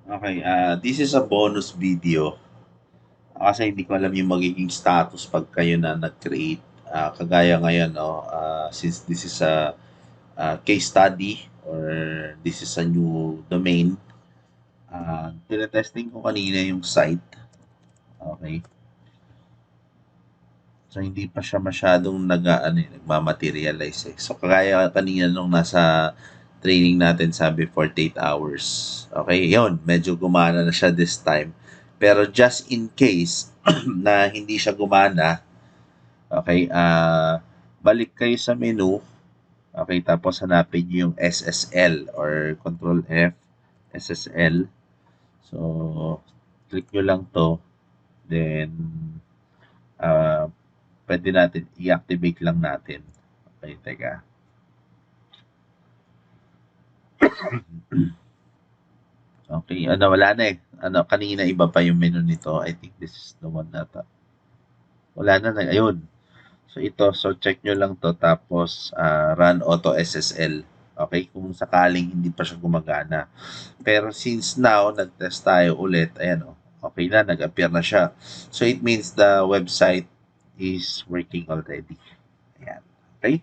Okay, this is a bonus video. Kasi hindi ko alam yung magiging status pag kayo na nag-create. Kagaya ngayon, no, since this is a case study or this is a new domain, tinetesting ko kanina yung site. Okay. So, hindi pa siya masyadong nagmamaterialize eh. So, kagaya kanina nung nasa training natin sabi 48 hours. Okay, yun. Medyo gumana na siya this time. Pero just in case na hindi siya gumana, okay, balik kayo sa menu. Okay, tapos hanapin niyo yung SSL or Control F, SSL. So, click nyo lang to. Then, ah pwede natin i-activate lang natin. Okay, teka. Okay, wala na eh. Kanina iba pa yung menu nito. I think this is the one nata. Wala na, ayun. So ito, so check nyo lang to tapos run auto SSL. Okay, kung sakaling hindi pa siya gumagana. Pero since now, nag-test tayo ulit, ayan o, okay na, nag-appear na siya. So it means the website is working already. Ayan. Okay?